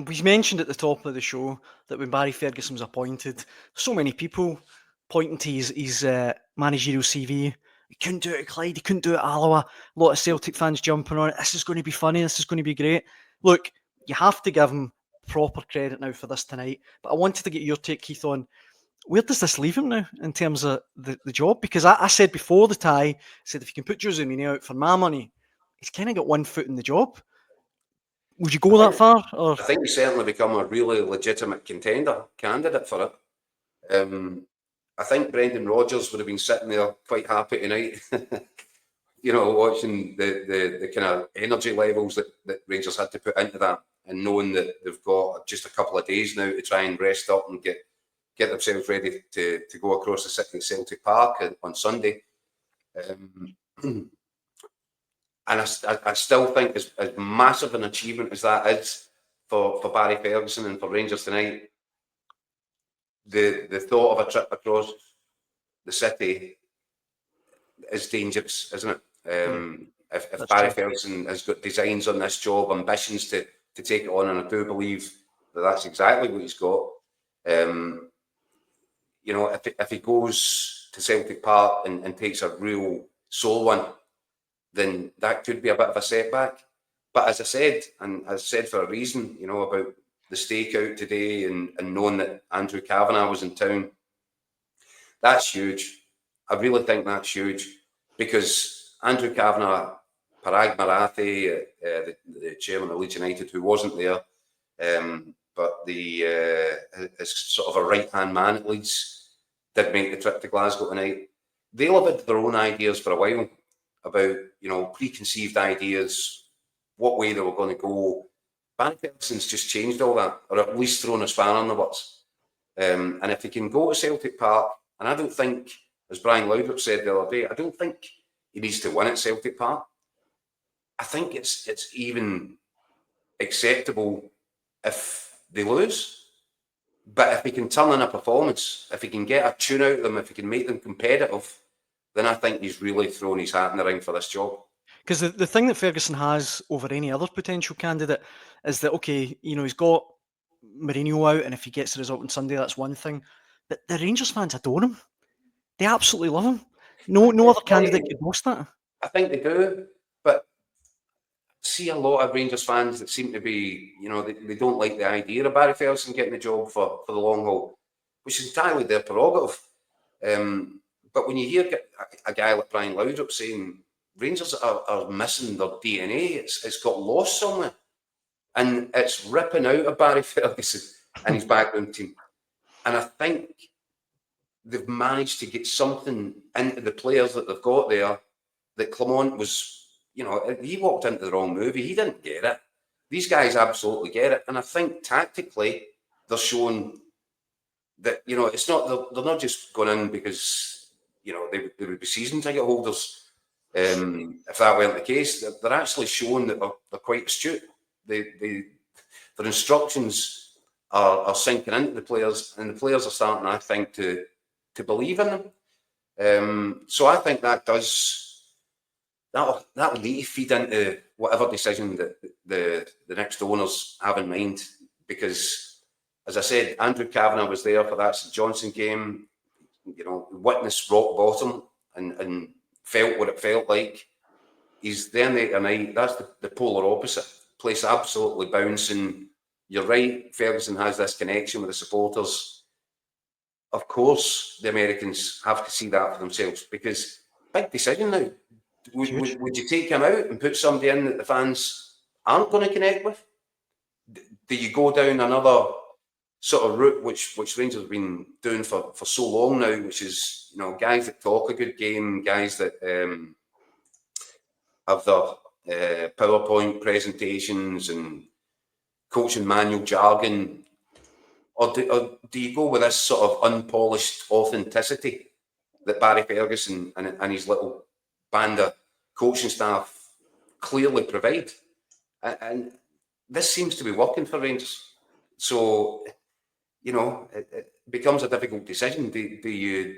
We mentioned at the top of the show that when Barry Ferguson was appointed, so many people pointing to his managerial CV. He couldn't do it at Clyde, he couldn't do it at Alloa. A lot of Celtic fans jumping on it. This is going to be funny, this is going to be great. Look, you have to give him proper credit now for this tonight. But I wanted to get your take, Keith, on where does this leave him now in terms of the job? Because I said before the tie, I said if you can put Jose Mourinho out for my money, he's kind of got one foot in the job. Would you go that far? Or? I think he's certainly become a really legitimate candidate for it. I think Brendan Rodgers would have been sitting there quite happy tonight, watching the kind of energy levels that Rangers had to put into that, and knowing that they've got just a couple of days now to try and rest up and get themselves ready to go across the city at Celtic Park on Sunday. And I still think as massive an achievement as that is for Barry Ferguson and for Rangers tonight, the thought of a trip across the city is dangerous, isn't it? If Barry Ferguson has got designs on this job, ambitions to take it on, and I do believe that's exactly what he's got. If he goes to Celtic Park and takes a real sole one, then that could be a bit of a setback. But as I said, and I said for a reason, about the stakeout today and knowing that Andrew Kavanagh was in town, that's huge. I really think that's huge, because Andrew Kavanagh, Parag Marathi, the chairman of Leeds United, who wasn't there, but is sort of a right-hand man at Leeds, did make the trip to Glasgow tonight. They'll have had their own ideas for a while about, preconceived ideas, what way they were going to go. Barry Ferguson's just changed all that, or at least thrown a spanner in the works. And if he can go to Celtic Park, and I don't think, as Brian Laudrup said the other day, I don't think he needs to win at Celtic Park. I think it's even acceptable if they lose. But if he can turn in a performance, if he can get a tune out of them, if he can make them competitive, then I think he's really thrown his hat in the ring for this job. Because the thing that Ferguson has over any other potential candidate is that, okay, he's got Mourinho out, and if he gets the result on Sunday, that's one thing. But the Rangers fans adore him. They absolutely love him. No other candidate could boast that. I think they do, but see a lot of Rangers fans that seem to be, they don't like the idea of Barry Ferguson getting the job for the long haul, which is entirely their prerogative. But when you hear a guy like Brian Laudrup saying Rangers are missing their DNA, it's got lost somewhere, and it's ripping out of Barry Ferguson and his backroom team. And I think they've managed to get something into the players that they've got there that Clement was, he walked into the wrong movie. He didn't get it. These guys absolutely get it. And I think tactically they're showing that, it's not, they're not just going in because, they would be season ticket holders. If that weren't the case, they're actually showing that they're quite astute. Their instructions are sinking into the players, and the players are starting, I think, to believe in them. So I think that'll need to feed into whatever decision that the next owners have in mind. Because, as I said, Andrew Kavanagh was there for that St Johnstone game. Witnessed rock bottom and felt what it felt like. He's there tonight. That's the polar opposite. Place absolutely bouncing. You're right, Ferguson has this connection with the supporters. Of course, the Americans have to see that for themselves, because big decision now. Would you take him out and put somebody in that the fans aren't going to connect with? Do you go down another sort of route, which Rangers have been doing for so long now, which is, guys that talk a good game, guys that have their PowerPoint presentations and coaching manual jargon, or do you go with this sort of unpolished authenticity that Barry Ferguson and his little band of coaching staff clearly provide? And this seems to be working for Rangers. So, it becomes a difficult decision. Do you